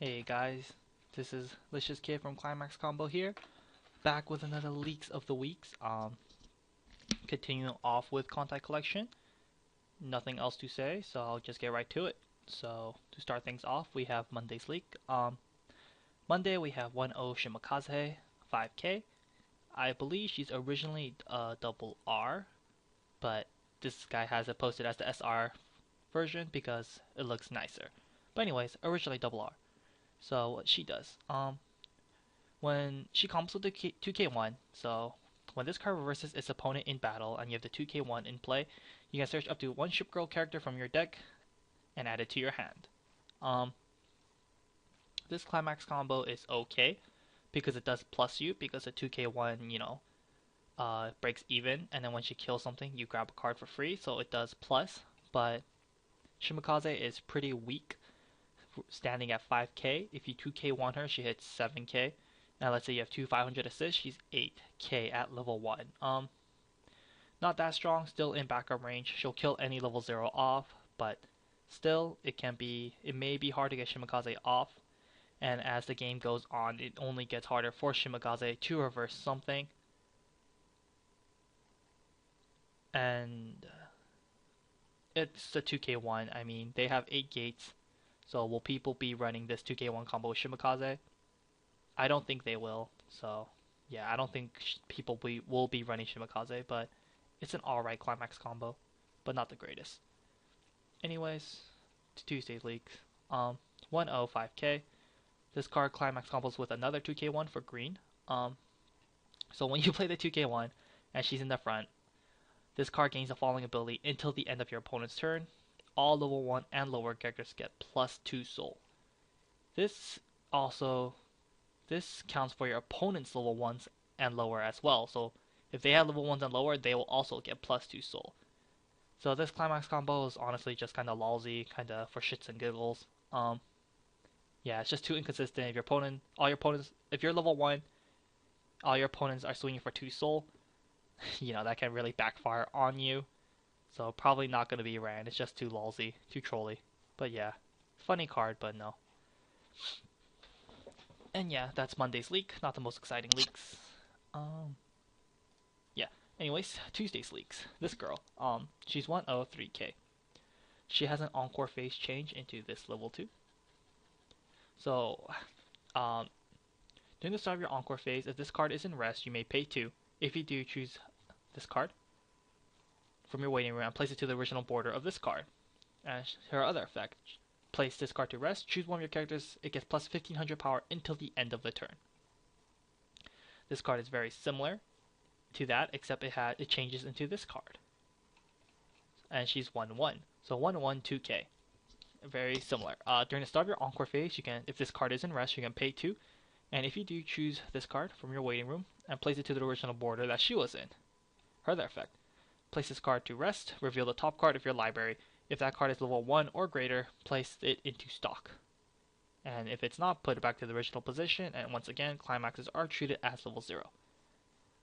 Hey guys, this is Licious Kid from ClimaxCombo here, back with another leaks of the weeks. Continuing off with Kantai Collection. Nothing else to say, so I'll just get right to it. So to start things off, we have Monday's leak. Monday we have 1-0 Shimakaze 5K. I believe she's originally double R, but this guy has it posted as the SR version because it looks nicer. But anyways, originally double R. So what she does, when she combos with the 2k1, so when this card reverses its opponent in battle and you have the 2k1 in play, you can search up to one Ship Girl character from your deck and add it to your hand. Um, this climax combo is okay because it does plus you because the 2k1, breaks even, and then when she kills something, you grab a card for free, so it does plus. But Shimakaze is pretty weak, standing at 5k. If you 2k1 her, she hits 7k. Now let's say you have two 500 assists, she's 8k at level 1. Not that strong, still in backup range. She'll kill any level 0 off, but still it may be hard to get Shimakaze off. And as the game goes on, it only gets harder for Shimakaze to reverse something. And it's a 2k1. I mean, they have 8 gates. So will people be running this 2k1 combo with Shimakaze? I don't think they will. So yeah, I don't think people will be running Shimakaze, but it's an alright climax combo, but not the greatest. Anyways, to Tuesday's leaks. 1-0 5k. This card climax combos with another 2k1 for green. So when you play the 2k1 and she's in the front, this card gains the following ability until the end of your opponent's turn. All level 1 and lower characters get +2 soul. This counts for your opponent's level 1s and lower as well. So if they have level 1s and lower, they will also get +2 soul. So this climax combo is honestly just kind of lousy, kind of for shits and giggles. Yeah, it's just too inconsistent. If if you're level 1, all your opponents are swinging for 2 soul, that can really backfire on you. So probably not going to be ran. It's just too lousy, too trolly. But yeah, funny card, but no. And yeah, that's Monday's leak. Not the most exciting leaks. Yeah. Anyways, Tuesday's leaks. This girl. She's 103k. She has an encore phase change into this level 2. So, during the start of your encore phase, if this card is in rest, you may pay 2. If you do, choose this card from your waiting room and place it to the original border of this card. And her other effect, place this card to rest, choose one of your characters, it gets plus 1500 power until the end of the turn. This card is very similar to that, except it changes into this card. And she's 1-1. So 1-1, 2k. Very similar. During the start of your encore phase, if this card is in rest, you can pay 2. And if you do, choose this card from your waiting room and place it to the original border that she was in. Her other effect, place this card to rest, reveal the top card of your library. If that card is level 1 or greater, place it into stock. And if it's not, put it back to the original position, and once again, climaxes are treated as level 0.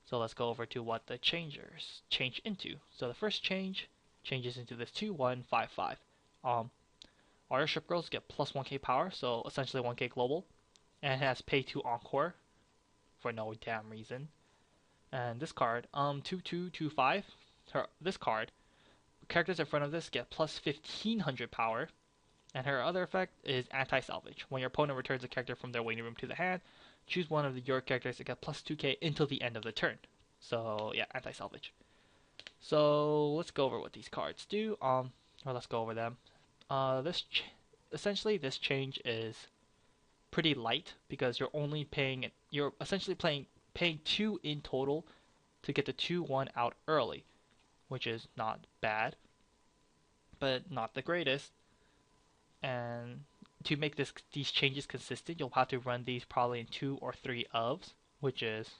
So let's go over to what the changers change into. So the first changes into this 2-1-5-5. All your ship girls get plus 1k power, so essentially 1k global, and it has pay 2 encore for no damn reason. And this card, 2-2-2-5, this card, characters in front of this get plus 1500 power, and her other effect is anti-salvage. When your opponent returns a character from their waiting room to the hand, choose one of your characters to get plus 2k until the end of the turn. So yeah, anti-salvage. So let's go over what these cards do. Let's go over them. Essentially this change is pretty light because you're essentially paying 2 in total to get the 2-1 out early, which is not bad, but not the greatest. And to make these changes consistent, you'll have to run these probably in 2 or 3 ofs, which is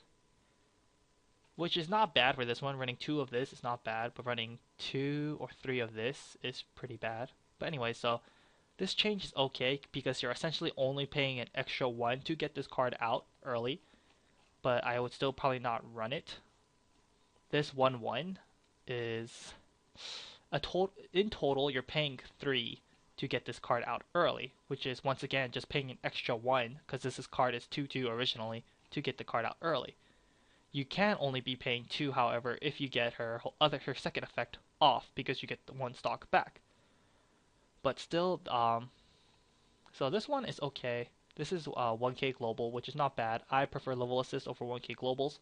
not bad for this one. Running 2 of this is not bad, but running 2 or 3 of this is pretty bad. But anyway, so this change is okay because you're essentially only paying an extra 1 to get this card out early, but I would still probably not run it. This 1-1 is in total you're paying 3 to get this card out early, which is once again just paying an extra 1 because this card is 2/2 originally to get the card out early. You can only be paying 2, however, if you get her second effect off because you get the 1 stock back. But still, so this one is okay. This is 1k global, which is not bad. I prefer level assist over 1k globals,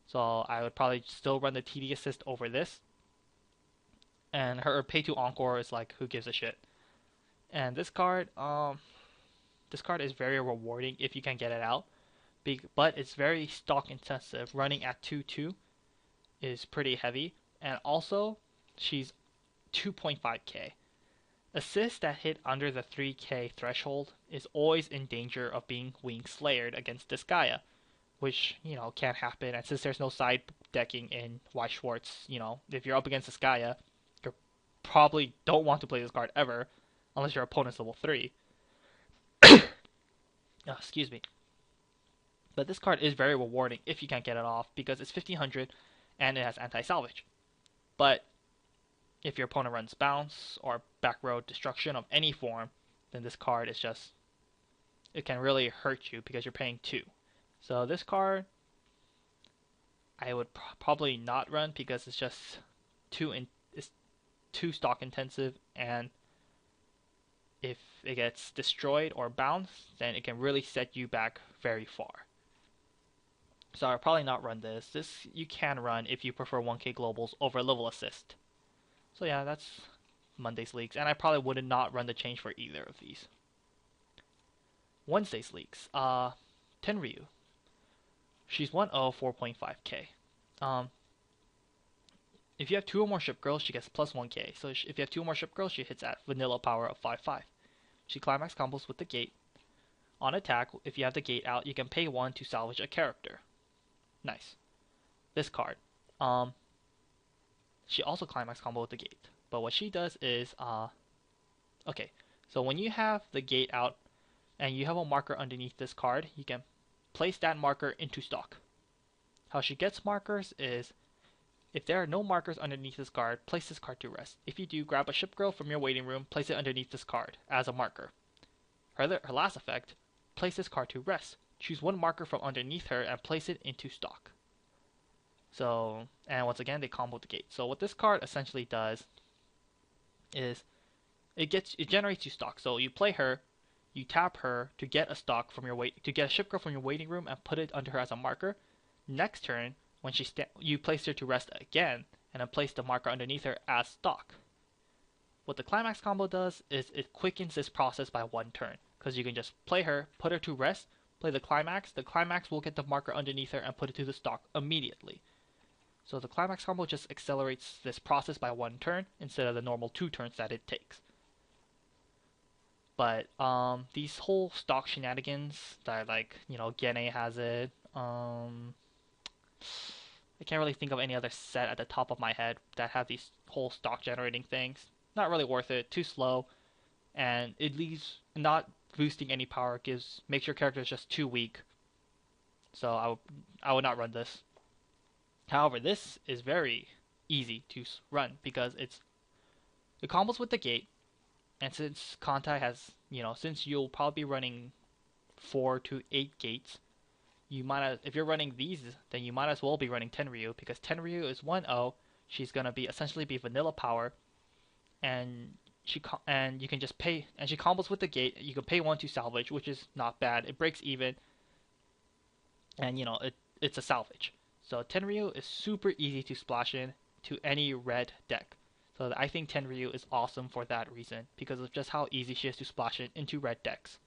so I would probably still run the TD assist over this. And her pay to encore is like, who gives a shit? And this card is very rewarding if you can get it out, but it's very stock intensive. Running at 2/2 is pretty heavy, and also she's 2.5k. Assists that hit under the 3k threshold is always in danger of being wing slayered against this Gaia, which, can't happen. And since there's no side decking in Weiss Schwarz, if you're up against this Gaia, you probably don't want to play this card ever, unless your opponent's level 3. Oh, excuse me. But this card is very rewarding if you can't get it off, because it's 1500 and it has anti-salvage. But if your opponent runs bounce or back row destruction of any form, then this card is just, it can really hurt you because you're paying 2. So this card I would probably not run because it's just it's too stock intensive, and if it gets destroyed or bounced, then it can really set you back very far. So I'll probably not run this. This you can run if you prefer 1k globals over level assist. So yeah, that's Monday's leaks, and I probably would not run the change for either of these. Wednesday's leaks. Tenryu. She's 1/0, 4.5k. If you have 2 or more ship girls, she gets plus 1k. So if you have 2 or more ship girls, she hits at vanilla power of 5/5. She climax combos with the gate. On attack, if you have the gate out, you can pay 1 to salvage a character. Nice. This card. She also climax combo with the gate. But what she does is, okay, so when you have the gate out and you have a marker underneath this card, you can place that marker into stock. How she gets markers is, if there are no markers underneath this card, place this card to rest. If you do, grab a ship girl from your waiting room, place it underneath this card as a marker. Her last effect, place this card to rest. Choose 1 marker from underneath her and place it into stock. So, and once again, they combo the gate. So what this card essentially does is it generates you stock. So you play her, you tap her to get a stock from to get a ship girl from your waiting room and put it under her as a marker. Next turn, when you place her to rest again, and then place the marker underneath her as stock. What the climax combo does is it quickens this process by 1 turn, because you can just play her, put her to rest, play the climax will get the marker underneath her and put it to the stock immediately. So the climax combo just accelerates this process by 1 turn instead of the normal 2 turns that it takes. But these whole stock shenanigans that, like, Gene has it, I can't really think of any other set at the top of my head that have these whole stock generating things. Not really worth it, too slow, and it leaves not boosting any power, makes your character just too weak. So I would not run this. However, this is very easy to run because it combos with the gate, and since Kantai has, since you'll probably be running 4 to 8 gates, if you're running these, then you might as well be running Tenryu, because Tenryu is 1/0. She's gonna essentially be vanilla power, and you can just pay, and she combos with the gate. You can pay 1 to salvage, which is not bad. It breaks even, and it's a salvage. So Tenryu is super easy to splash in to any red deck. So I think Tenryu is awesome for that reason, because of just how easy she is to splash in into red decks.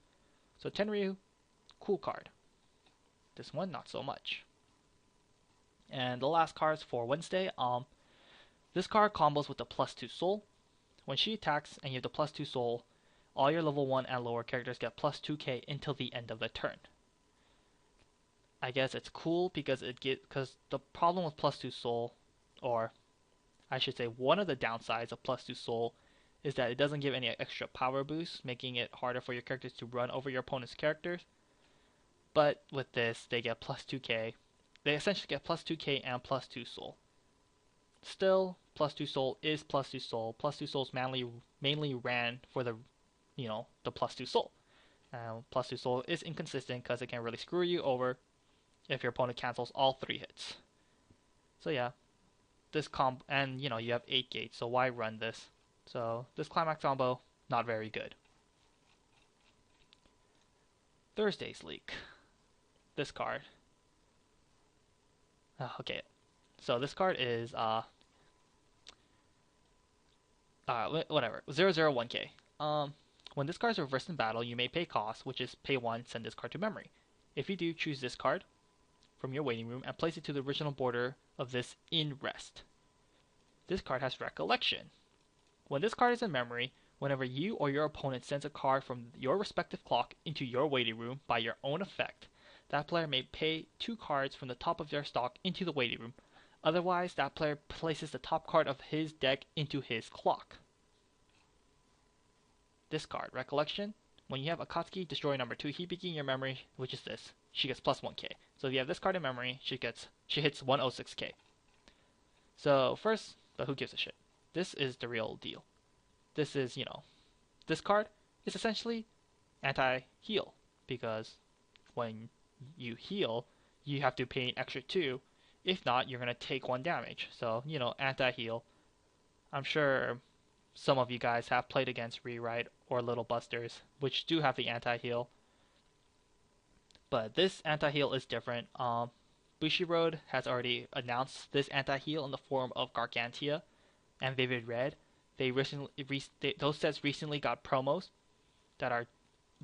So Tenryu, cool card. This one, not so much. And the last cards for Wednesday, this card combos with the +2 soul. When she attacks and you have the +2 soul, all your level 1 and lower characters get +2k until the end of the turn. I guess it's cool because the problem with +2 soul, or I should say one of the downsides of +2 soul, is that it doesn't give any extra power boost, making it harder for your characters to run over your opponent's characters. But with this, they get +2k. They essentially get +2k and +2 soul. Still, +2 soul is +2 soul. +2 souls mainly ran for the the +2 soul. +2 soul is inconsistent because it can really screw you over if your opponent cancels all 3 hits. So yeah, this comp, and you have 8 gates, so why run this? So this Climax combo, not very good. Thursday's leak. This card. Okay, so this card is whatever, 001K. When this card is reversed in battle, you may pay cost, which is pay 1, send this card to memory. If you do, choose this card from your waiting room and place it to the original border of this in rest. This card has Recollection. When this card is in memory, whenever you or your opponent sends a card from your respective clock into your waiting room by your own effect, that player may pay 2 cards from the top of their stock into the waiting room. Otherwise, that player places the top card of his deck into his clock. This card, Recollection. When you have Akatsuki destroy number 2 Hibiki in your memory, which is this, she gets +1k. So if you have this card in memory, she hits 106k. So first, but who gives a shit? This is the real deal. This is, this card is essentially anti-heal, because when you heal, you have to pay an extra 2. If not, you're going to take 1 damage. So, anti-heal. I'm sure some of you guys have played against Rewrite or Little Busters, which do have the anti-heal. But this anti-heal is different. Bushiroad has already announced this anti-heal in the form of Gargantia and Vivid Red. Those sets recently got promos that are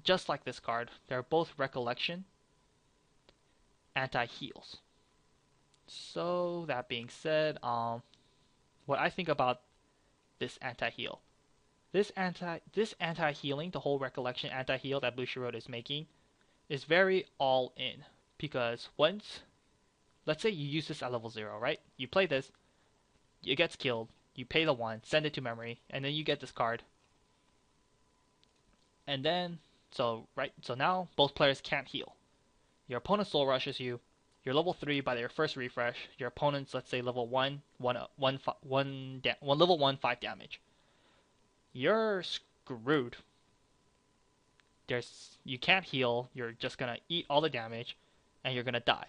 just like this card. They're both Recollection anti-heals. So that being said, what I think about this anti-heal. This anti-healing, the whole Recollection anti-heal that Bushiroad is making, is very all in. Because once, let's say you use this at level 0, right? You play this, it gets killed, you pay the 1, send it to memory, and then you get this card. And then, so now both players can't heal. Your opponent soul rushes you, you're level 3 by their first refresh, your opponent's, let's say, level 1, level 1, 5 damage. You're screwed. You can't heal, you're just gonna eat all the damage, and you're gonna die.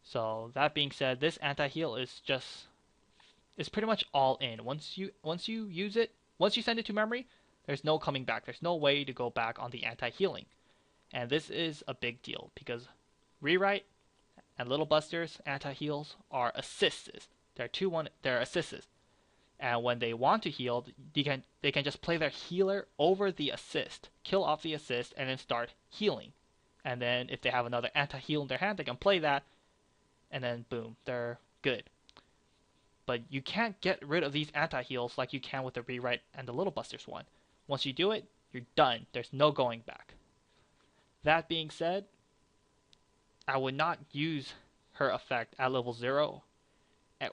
So that being said, this anti-heal is pretty much all in. Once you use it, once you send it to memory, there's no coming back. There's no way to go back on the anti-healing. And this is a big deal because Rewrite and Little Busters anti-heals are assists. They're assists. And when they want to heal, they can just play their healer over the assist, kill off the assist, and then start healing. And then if they have another anti-heal in their hand, they can play that, and then boom, they're good. But you can't get rid of these anti-heals like you can with the Rewrite and the Little Busters one. Once you do it, you're done. There's no going back. That being said, I would not use her effect at level 0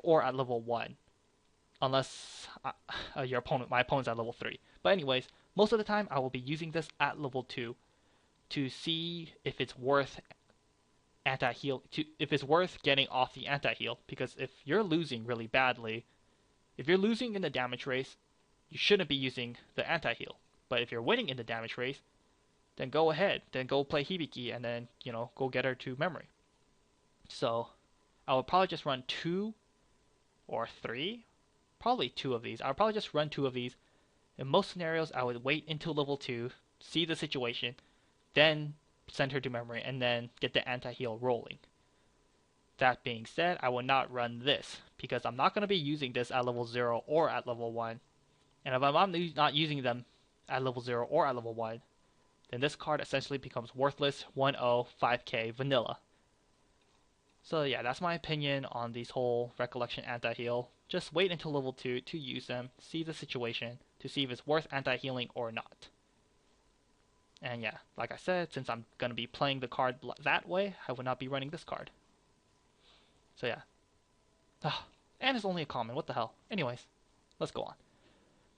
or at level 1. Unless my opponent's at level 3. But anyways, most of the time I will be using this at level 2 to see if it's worth if it's worth getting off the anti-heal. Because if you're losing really badly, if you're losing in the damage race, you shouldn't be using the anti-heal. But if you're winning in the damage race, then go ahead. Then go play Hibiki and then, go get her to memory. So I would probably just run 2 or 3. Probably 2 of these. I would probably just run 2 of these. In most scenarios, I would wait until level 2, see the situation, then send her to memory, and then get the anti-heal rolling. That being said, I will not run this, because I'm not going to be using this at level 0 or at level 1. And if I'm not using them at level 0 or at level 1, then this card essentially becomes worthless 1-0 5k vanilla. So yeah, that's my opinion on these whole Recollection anti-heal. Just wait until level 2 to use them, see the situation, to see if it's worth anti-healing or not. And yeah, like I said, since I'm going to be playing the card that way, I would not be running this card. So yeah. And it's only a common, what the hell. Anyways, let's go on.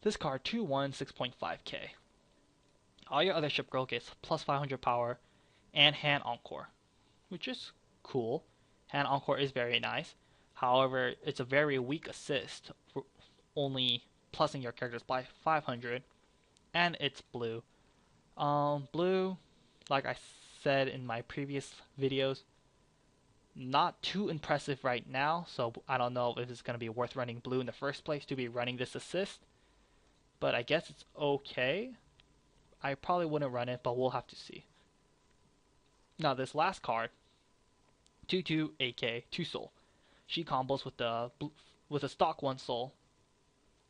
This card, 2-1, 6.5k. All your other ship girl gets plus 500 power and hand encore, which is cool. Hand encore is very nice. However, it's a very weak assist, for only plussing your characters by 500, and it's blue. Blue, like I said in my previous videos, not too impressive right now, so I don't know if it's going to be worth running blue in the first place to be running this assist, but I guess it's okay. I probably wouldn't run it, but we'll have to see. Now this last card, 2/2 AK, 2 soul. She combos with a stock 1 soul.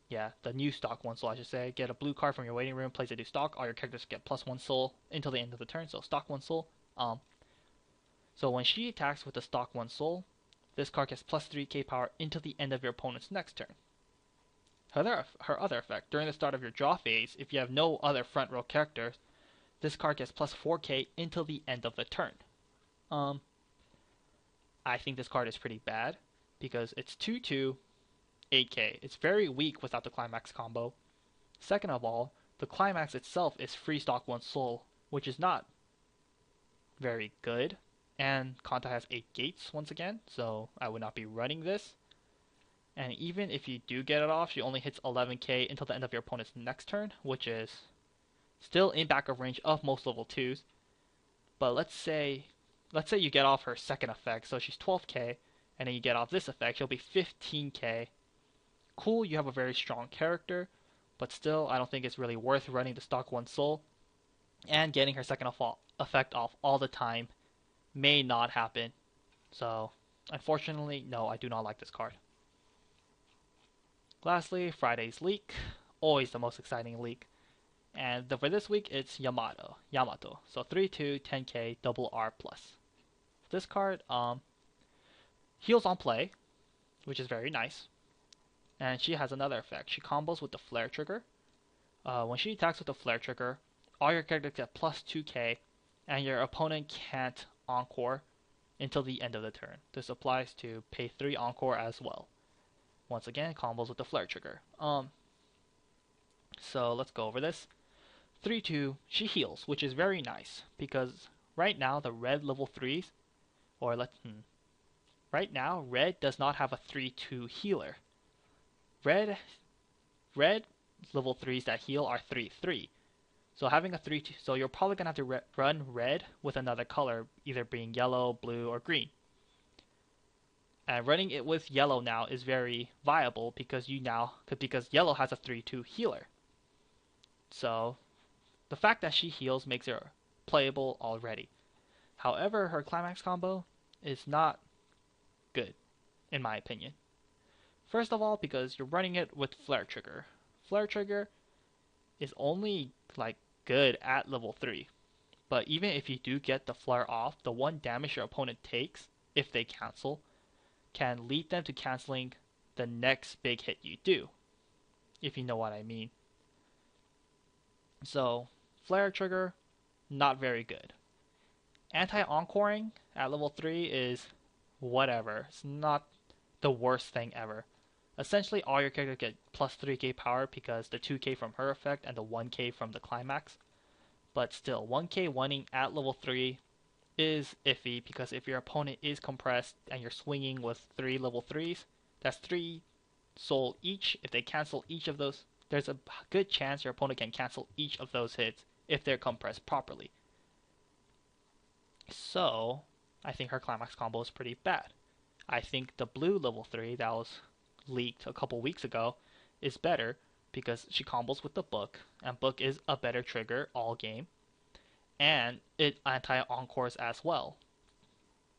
Yeah, the new stock 1 soul I should say. Get a blue card from your waiting room, place it to stock. All your characters get +1 soul until the end of the turn, so stock 1 soul. So when she attacks with the stock 1 soul, this card gets +3k power until the end of your opponent's next turn. Her other effect, during the start of your draw phase, if you have no other front row characters, this card gets +4k until the end of the turn. I think this card is pretty bad because it's 2/2 8k. It's very weak without the Climax combo. Second of all, the Climax itself is free stock 1 soul, which is not very good. And Kantai has 8 gates once again, so I would not be running this. And even if you do get it off, she only hits 11k until the end of your opponent's next turn, which is still in back of range of most level 2s. But let's say you get off her second effect, so she's 12k, and then you get off this effect, she'll be 15k. Cool, you have a very strong character, but still, I don't think it's really worth running the stock 1 soul. And getting her second effect off all the time may not happen. So, unfortunately, no, I do not like this card. Lastly, Friday's leak. Always the most exciting leak. And for this week, it's Yamato. So 3/2, 10k, double R+. This card heals on play, which is very nice. And she has another effect. She combos with the flare trigger. When she attacks with the flare trigger, all your characters get +2k, and your opponent can't encore until the end of the turn. This applies to pay 3 encore as well. Once again, combos with the flare trigger. So let's go over this. 3/2, she heals, which is very nice because right now the red level 3s, right now red does not have a 3/2 healer. Red level 3s that heal are 3/3. So having a 3/2, so you're probably gonna have to run red with another color, either being yellow, blue, or green. And running it with yellow now is very viable because yellow has a 3/2 healer. So the fact that she heals makes her playable already. However, her Climax combo is not good, in my opinion. First of all, because you're running it with Flare Trigger. Flare Trigger is only good at level 3. But even if you do get the flare off, the 1 damage your opponent takes, if they cancel, can lead them to canceling the next big hit you do. If you know what I mean. So, Flare Trigger, not very good. Anti-encoring at level 3 is whatever. It's not the worst thing ever. Essentially, all your characters get +3k power because the 2k from her effect and the 1k from the Climax. But still, 1k winning at level 3 is iffy because if your opponent is compressed and you're swinging with 3 level 3s, that's 3 soul each. If they cancel each of those, there's a good chance your opponent can cancel each of those hits if they're compressed properly. So, I think her Climax combo is pretty bad. I think the blue level 3 that was leaked a couple weeks ago is better because she combos with the book, and book is a better trigger all game, and it anti-encores as well.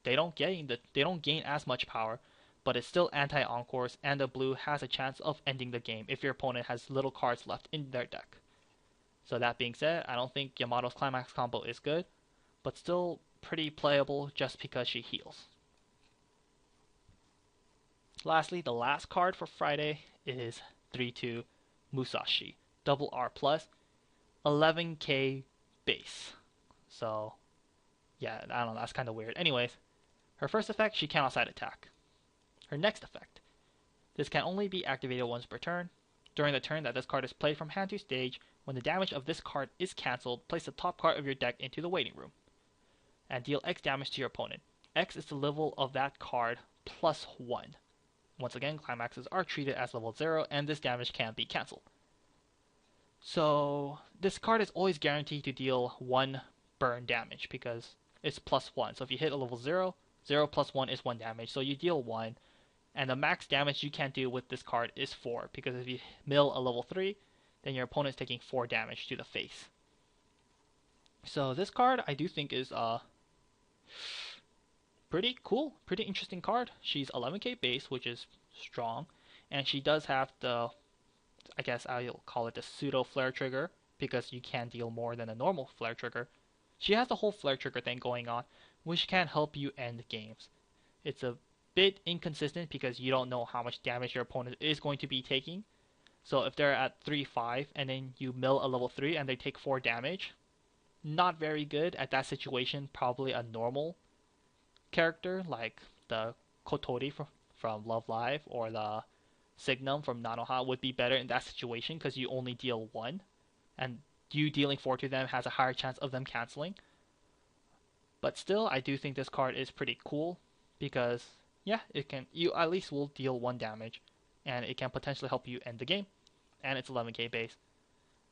They don't gain as much power, but it still anti-encores, and the blue has a chance of ending the game if your opponent has little cards left in their deck. So that being said, I don't think Yamato's Climax combo is good, but still pretty playable just because she heals. Lastly, the last card for Friday is 3/2 Musashi, double R+, 11k base. So, yeah, I don't know, that's kind of weird. Anyways, her first effect, she cannot side attack. Her next effect, this can only be activated once per turn. During the turn that this card is played from hand to stage, when the damage of this card is cancelled, place the top card of your deck into the waiting room and deal X damage to your opponent. X is the level of that card +1. Once again, climaxes are treated as level 0, and this damage can be cancelled. So this card is always guaranteed to deal 1 burn damage because it's +1. So if you hit a level 0, 0 plus 1 is 1 damage. So you deal 1, and the max damage you can do with this card is 4, because if you mill a level 3, then your opponent's taking 4 damage to the face. So this card I do think is pretty cool, pretty interesting card. She's 11k base, which is strong, and she does have the, I guess I'll call it the pseudo flare trigger, because you can deal more than a normal flare trigger. She has the whole flare trigger thing going on, which can help you end games. It's a bit inconsistent because you don't know how much damage your opponent is going to be taking. So if they're at 3-5 and then you mill a level 3 and they take 4 damage, not very good at that situation. Probably a normal character like the Kotori from Love Live or the Signum from Nanoha would be better in that situation, because you only deal 1, and you dealing 4 to them has a higher chance of them canceling. But still, I do think this card is pretty cool because, yeah, you at least will deal 1 damage, and it can potentially help you end the game, and it's 11k base.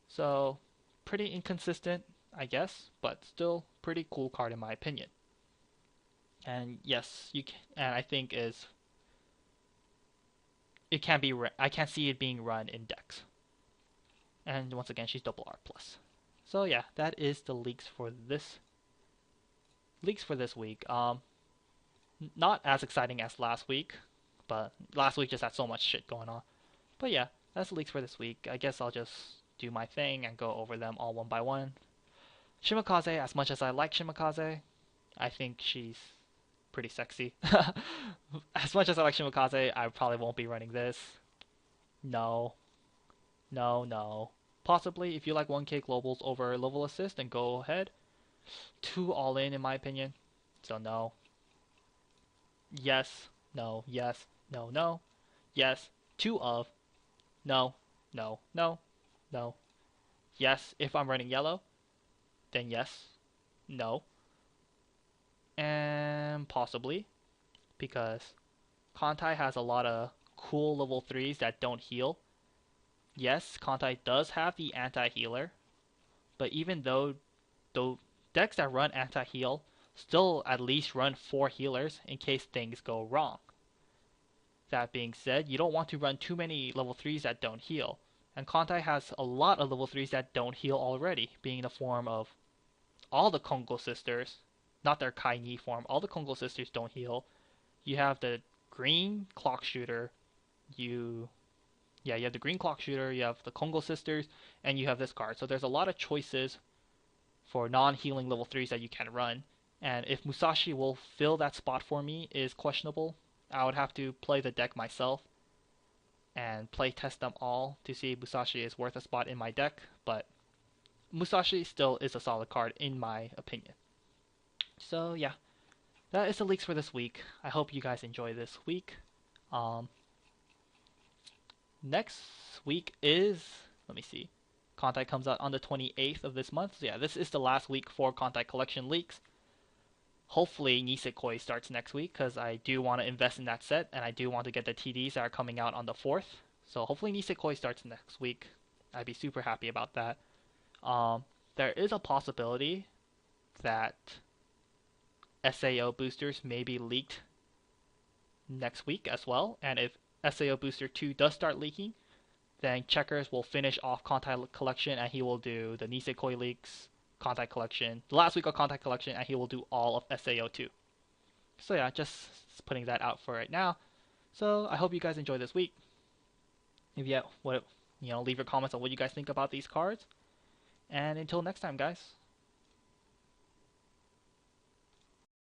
So pretty inconsistent, I guess, but still pretty cool card in my opinion. And yes, you can, and I think it can be. I can see it being run in decks. And once again, she's double R plus. So yeah, that is the leaks for this week. Not as exciting as last week, but last week just had so much shit going on. But yeah, that's the leaks for this week. I guess I'll just do my thing and go over them all one by one. Shimakaze, as much as I like Shimakaze, I think she's pretty sexy. As much as I like Shimakaze, I probably won't be running this. No. No. Possibly, if you like 1k globals over level assist, then go ahead. 2 all in my opinion. So no. Yes. No. Yes. No. No. Yes. 2 of. No. No. No. No. Yes, if I'm running yellow, then yes. No. And possibly, because Kantai has a lot of cool level 3s that don't heal. Yes, Kantai does have the anti-healer, but even though decks that run anti-heal still at least run 4 healers in case things go wrong. That being said, you don't want to run too many level 3s that don't heal, and Kantai has a lot of level 3s that don't heal already, being in the form of all the Kongo sisters, not their Kai-Ni form. All the Kongo sisters don't heal. You have the green clock shooter. You have the green clock shooter. You have the Kongo sisters, and you have this card. So there's a lot of choices for non-healing level 3s that you can run. And if Musashi will fill that spot for me is questionable. I would have to play the deck myself and play test them all to see if Musashi is worth a spot in my deck. But Musashi still is a solid card in my opinion. So yeah, that is the leaks for this week. I hope you guys enjoy this week. Next week is, let me see, Kantai comes out on the 28th of this month. So yeah, this is the last week for Kantai Collection leaks. Hopefully Nisekoi starts next week, because I do want to invest in that set, and I do want to get the TDs that are coming out on the 4th. So hopefully Nisekoi starts next week. I'd be super happy about that. There is a possibility that SAO boosters may be leaked next week as well, and if SAO Booster 2 does start leaking, then Checkers will finish off Kantai Collection, and he will do the Nisekoi leaks, Kantai Collection, the last week of Kantai Collection, and he will do all of SAO 2. So yeah, just putting that out for right now. So I hope you guys enjoy this week. If you leave your comments on what you guys think about these cards. And until next time, guys.